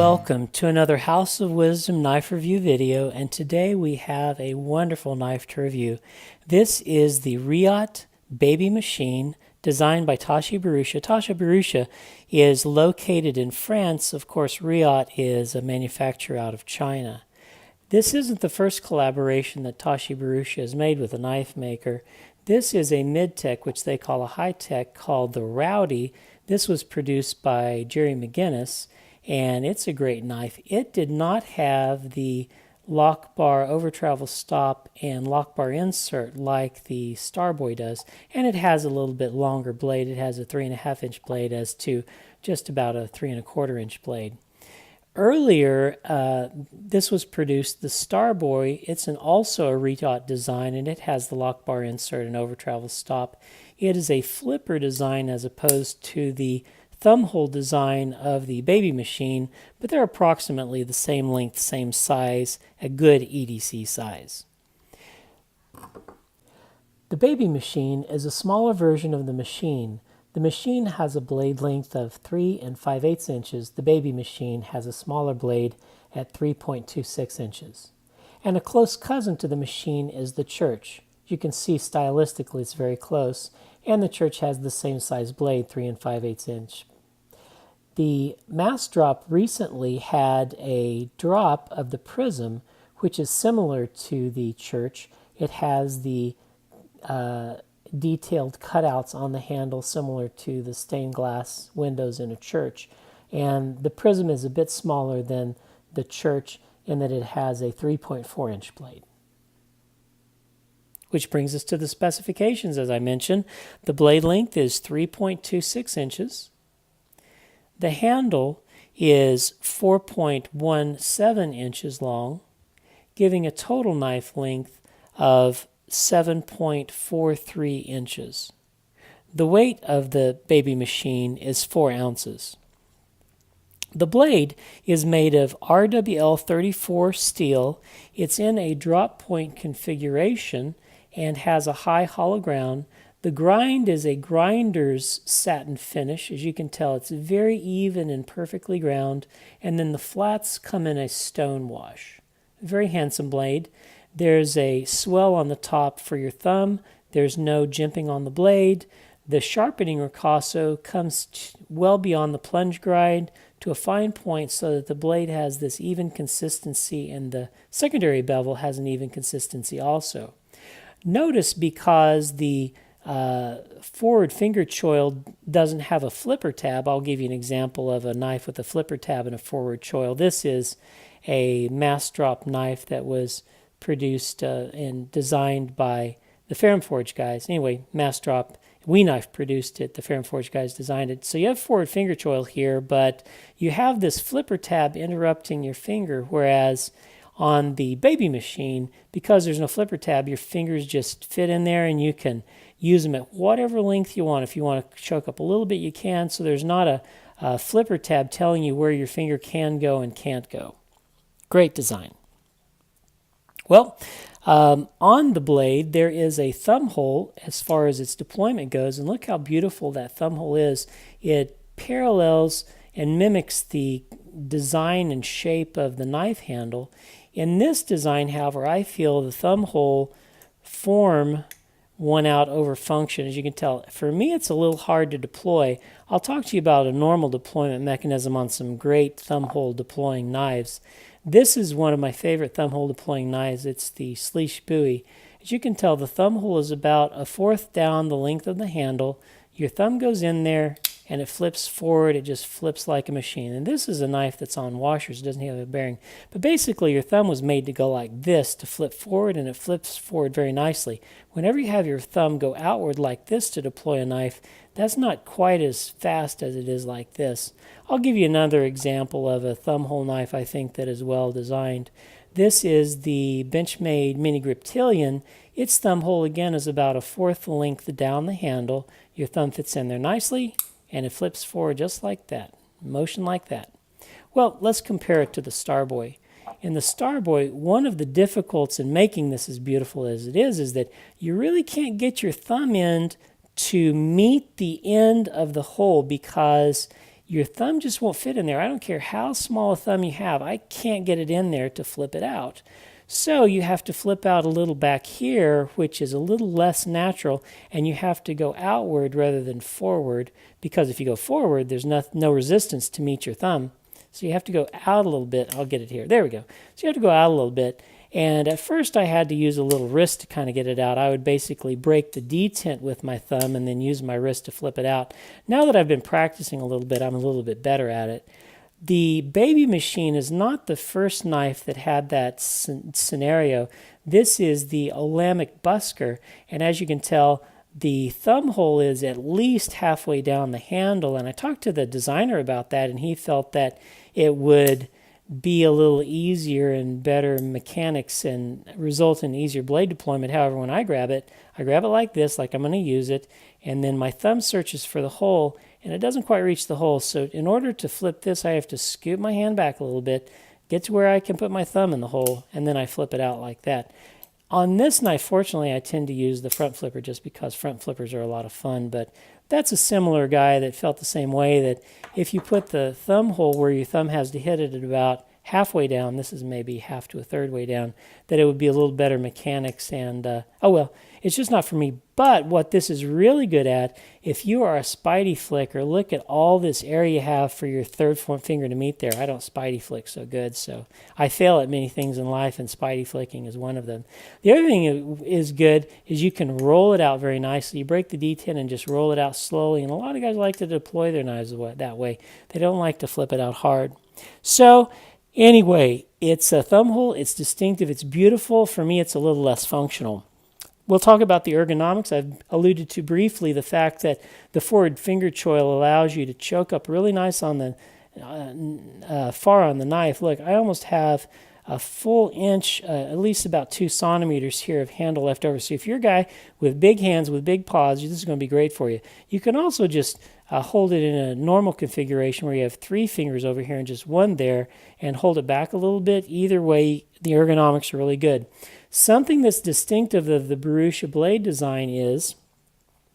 Welcome to another House of Wisdom knife review video, and today we have a wonderful knife to review. This is the Reate Baby Machine designed by Bharucha. Bharucha is located in France. Of course, Reate is a manufacturer out of China. This isn't the first collaboration that Bharucha has made with a knife maker. This is a mid-tech, which they call a high-tech, called the Rowdy. This was produced by Jerry McGinnis, and it's a great knife. It did not have the lock bar over travel stop and lock bar insert like the Starboy does, and it has a little bit longer blade. It has a 3.5 inch blade as to just about a 3.25 inch blade. Earlier, this was produced, the Starboy. It's also a Reate design, and it has the lock bar insert and over travel stop. It is a flipper design as opposed to the thumb hole design of the Baby Machine, but they're approximately the same length, same size, a good EDC size. The Baby Machine is a smaller version of the Machine. The Machine has a blade length of 3 5/8 inches. The Baby Machine has a smaller blade at 3.26 inches. And a close cousin to the Machine is the Church. You can see stylistically it's very close, and the Church has the same size blade, 3 5/8 inch. The Mass Drop recently had a drop of the Prism, which is similar to the Church. It has the detailed cutouts on the handle similar to the stained glass windows in a church. And the Prism is a bit smaller than the Church in that it has a 3.4 inch blade. Which brings us to the specifications, as I mentioned. The blade length is 3.26 inches. The handle is 4.17 inches long, giving a total knife length of 7.43 inches. The weight of the Baby Machine is 4 ounces. The blade is made of RWL 34 steel. It's in a drop point configuration and has a high hollow ground. The grind is a grinder's satin finish. As you can tell, it's very even and perfectly ground. And then the flats come in a stone wash. Very handsome blade. There's a swell on the top for your thumb. There's no jimping on the blade. The sharpening ricasso comes well beyond the plunge grind to a fine point so that the blade has this even consistency, and the secondary bevel has an even consistency also. Notice, because the forward finger choil doesn't have a flipper tab, I'll give you an example of a knife with a flipper tab and a forward choil. This is a Mass Drop knife that was produced and designed by the Ferrum Forge guys. Anyway, Mass Drop, We Knife produced it, the Ferrum Forge guys designed it. So you have forward finger choil here, but you have this flipper tab interrupting your finger, whereas on the Baby Machine, because there's no flipper tab, your fingers just fit in there and you can use them at whatever length you want. If you want to choke up a little bit, you can. So there's not a flipper tab telling you where your finger can go and can't go. Great design. Well, on the blade, there is a thumb hole as far as its deployment goes. And look how beautiful that thumb hole is. It parallels and mimics the design and shape of the knife handle. In this design, however, I feel the thumb hole form won out over function. As you can tell, for me, it's a little hard to deploy. I'll talk to you about a normal deployment mechanism on some great thumb hole deploying knives. This is one of my favorite thumb hole deploying knives. It's the Sleesh Bowie. As you can tell, the thumb hole is about 1/4 down the length of the handle. Your thumb goes in there and it flips forward. It just flips like a machine. And this is a knife that's on washers. It doesn't have a bearing. But basically, your thumb was made to go like this to flip forward, and it flips forward very nicely. Whenever you have your thumb go outward like this to deploy a knife, that's not quite as fast as it is like this. I'll give you another example of a thumb hole knife I think that is well designed. This is the Benchmade Mini Griptilian. Its thumb hole, again, is about 1/4 length down the handle. Your thumb fits in there nicely, and it flips forward just like that, motion like that. Well, let's compare it to the Starboy. In the Starboy, one of the difficulties in making this as beautiful as it is that you really can't get your thumb end to meet the end of the hole, because your thumb just won't fit in there. I don't care how small a thumb you have. I can't get it in there to flip it out. So you have to flip out a little back here, which is a little less natural, and you have to go outward rather than forward, because if you go forward, there's no resistance to meet your thumb. So you have to go out a little bit. I'll get it here. There we go. So you have to go out a little bit. And at first I had to use a little wrist to kind of get it out. I would basically break the detent with my thumb and then use my wrist to flip it out. Now that I've been practicing a little bit, I'm a little bit better at it. The Baby Machine is not the first knife that had that scenario. This is the Olamic Busker, and as you can tell, the thumb hole is at least halfway down the handle, and I talked to the designer about that, and he felt that it would be a little easier and better mechanics and result in easier blade deployment. However, when I grab it like this, like I'm going to use it, and then my thumb searches for the hole, and it doesn't quite reach the hole. So in order to flip this, I have to scoot my hand back a little bit, get to where I can put my thumb in the hole, and then I flip it out like that. On this knife, fortunately, I tend to use the front flipper just because front flippers are a lot of fun, but that's a similar guy that felt the same way, that if you put the thumb hole where your thumb has to hit it at about halfway down, this is maybe half to a third way down, that it would be a little better mechanics. And oh well, it's just not for me. But what this is really good at, if you are a spidey flicker, look at all this area you have for your third finger to meet there. I don't spidey flick so good, so I fail at many things in life, and spidey flicking is one of them. The other thing is good is you can roll it out very nicely. You break the detent and just roll it out slowly, and a lot of guys like to deploy their knives that way. They don't like to flip it out hard. So anyway, it's a thumb hole, it's distinctive, it's beautiful. For me, it's a little less functional. We'll talk about the ergonomics. I've alluded to briefly the fact that the forward finger choil allows you to choke up really nice on the far on the knife. Look, I almost have a full inch, at least about 2 centimeters here of handle left over. So if you're a guy with big hands, with big paws, this is going to be great for you. You can also just hold it in a normal configuration where you have 3 fingers over here and just 1 there, and hold it back a little bit. Either way, the ergonomics are really good. Something that's distinctive of the Bharucha blade design is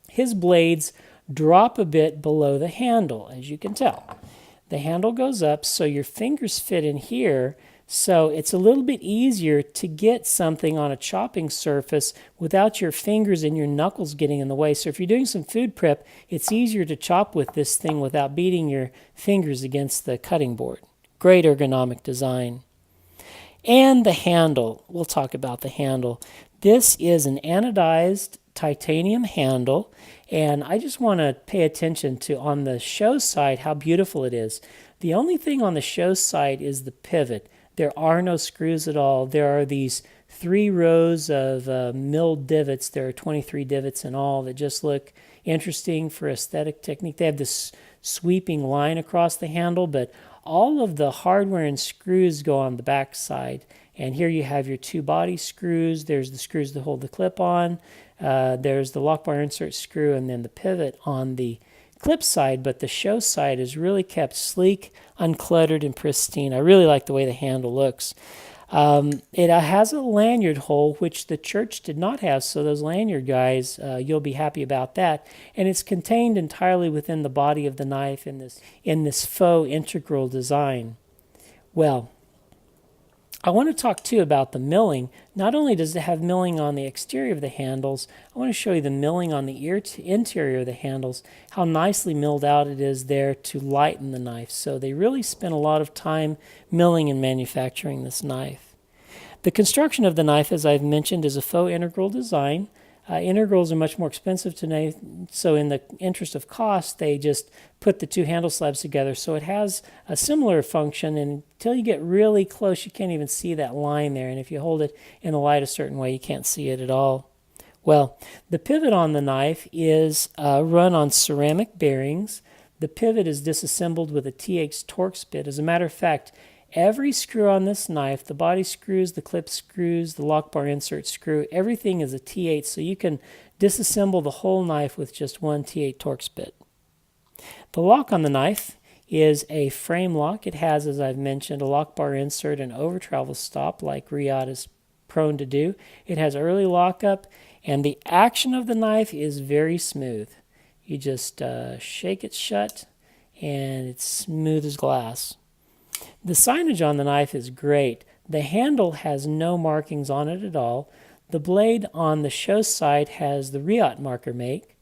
his blades drop a bit below the handle, as you can tell. The handle goes up so your fingers fit in here, so it's a little bit easier to get something on a chopping surface without your fingers and your knuckles getting in the way. So if you're doing some food prep, it's easier to chop with this thing without beating your fingers against the cutting board. Great ergonomic design. And the handle. We'll talk about the handle. This is an anodized titanium handle, and I just want to pay attention to, on the show side, how beautiful it is. The only thing on the show side is the pivot. There are no screws at all. There are these 3 rows of milled divots. There are 23 divots in all that just look interesting for aesthetic technique. They have this sweeping line across the handle, but all of the hardware and screws go on the back side. And here you have your 2 body screws. There's the screws to hold the clip on. There's the lock bar insert screw, and then the pivot on the clip side. But the show side is really kept sleek, uncluttered, and pristine. I really like the way the handle looks. It has a lanyard hole, which the church did not have, so those lanyard guys, you'll be happy about that. And it's contained entirely within the body of the knife in this faux integral design. Well, I want to talk too about the milling. Not only does it have milling on the exterior of the handles, I want to show you the milling on the interior of the handles, how nicely milled out it is there to lighten the knife. So they really spent a lot of time milling and manufacturing this knife. The construction of the knife, as I've mentioned, is a faux integral design. Integrals are much more expensive today, so in the interest of cost, they just put the 2 handle slabs together. So it has a similar function, and until you get really close, you can't even see that line there. And if you hold it in the light a certain way, you can't see it at all. Well, the pivot on the knife is run on ceramic bearings. The pivot is disassembled with a TX Torx bit. As a matter of fact, every screw on this knife, the body screws, the clip screws, the lock bar insert screw, everything is a T8, so you can disassemble the whole knife with just 1 T8 Torx bit. The lock on the knife is a frame lock. It has, as I've mentioned, a lock bar insert and over travel stop like Reate is prone to do. It has early lockup, and the action of the knife is very smooth. You just shake it shut, and it's smooth as glass. The signage on the knife is great. The handle has no markings on it at all. The blade on the show side has the Reate marker make,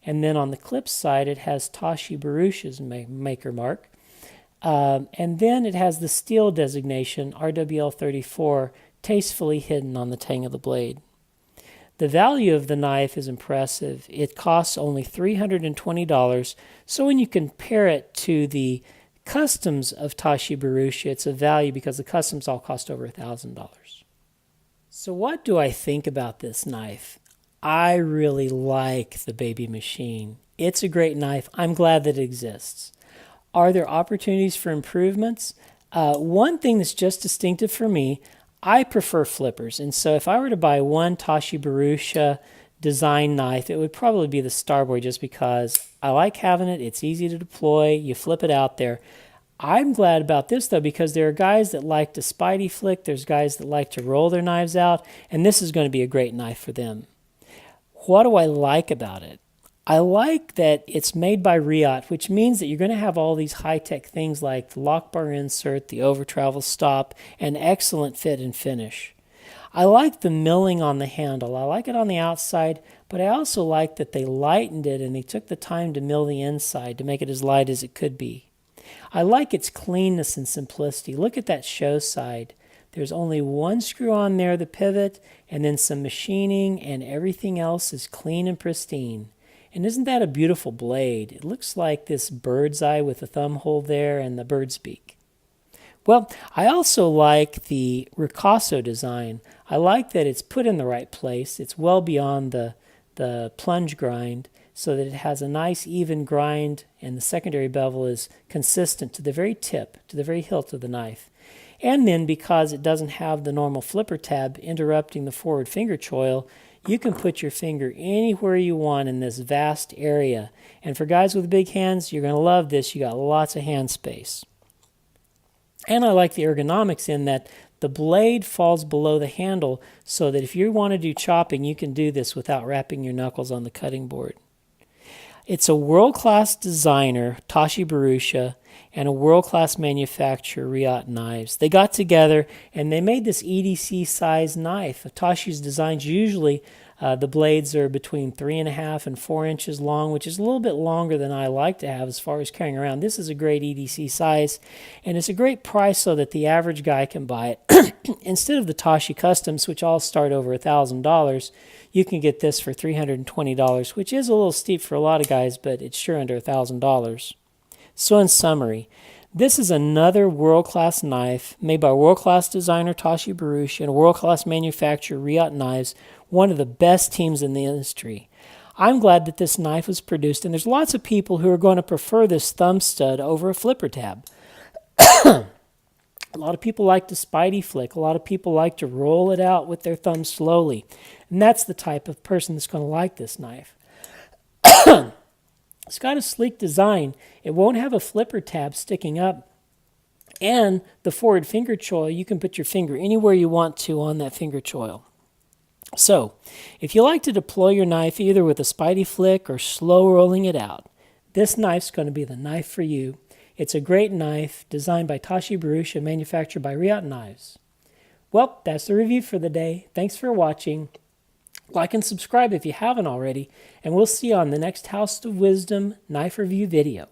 and then on the clip side it has Tashi Bharucha's maker mark. And then it has the steel designation, RWL34, tastefully hidden on the tang of the blade. The value of the knife is impressive. It costs only $320, so when you compare it to the customs of Tashi Bharucha, it's a value because the customs all cost over $1,000. So what do I think about this knife? I really like the Baby Machine. It's a great knife. I'm glad that it exists. Are there opportunities for improvements? One thing that's just distinctive for me, I prefer flippers. And so if I were to buy one Tashi Bharucha design knife, it would probably be the Starboy just because I like having it. It's easy to deploy. You flip it out there. I'm glad about this, though, because there are guys that like to spidey flick. There's guys that like to roll their knives out. And this is going to be a great knife for them. What do I like about it? I like that it's made by Reate, which means that you're going to have all these high-tech things like the lock bar insert, the over-travel stop, and excellent fit and finish. I like the milling on the handle. I like it on the outside, but I also like that they lightened it and they took the time to mill the inside to make it as light as it could be. I like its cleanness and simplicity. Look at that show side. There's only one screw on there, the pivot, and then some machining, and everything else is clean and pristine. And isn't that a beautiful blade? It looks like this bird's eye with the thumb hole there and the bird's beak. Well, I also like the ricasso design. I like that it's put in the right place. It's well beyond the plunge grind so that it has a nice even grind, and the secondary bevel is consistent to the very tip, to the very hilt of the knife. And then because it doesn't have the normal flipper tab interrupting the forward finger choil, you can put your finger anywhere you want in this vast area. And for guys with big hands, you're going to love this. You got lots of hand space. And I like the ergonomics in that the blade falls below the handle so that if you want to do chopping, you can do this without wrapping your knuckles on the cutting board. It's a world-class designer, Tashi Bharucha, and a world-class manufacturer, Reate Knives. They got together and they made this EDC size knife. Tashi's designs usually the blades are between 3.5 and 4 inches long, which is a little bit longer than I like to have as far as carrying around. This is a great EDC size, and it's a great price so that the average guy can buy it. Instead of the Tashi Customs, which all start over $1,000, you can get this for $320, which is a little steep for a lot of guys, but it's sure under $1,000. So in summary, this is another world-class knife made by world-class designer Tashi Bharucha and a world-class manufacturer, Reate Knives, one of the best teams in the industry. I'm glad that this knife was produced, and there's lots of people who are going to prefer this thumb stud over a flipper tab. A lot of people like to spidey flick. A lot of people like to roll it out with their thumb slowly. And that's the type of person that's going to like this knife. It's got a sleek design. It won't have a flipper tab sticking up. And the forward finger choil, you can put your finger anywhere you want to on that finger choil. So, if you like to deploy your knife either with a spidey flick or slow rolling it out, this knife's going to be the knife for you. It's a great knife designed by Tashi Bharucha, manufactured by Reate Knives. Well, that's the review for the day. Thanks for watching. Like and subscribe if you haven't already, and we'll see you on the next House of Wisdom knife review video.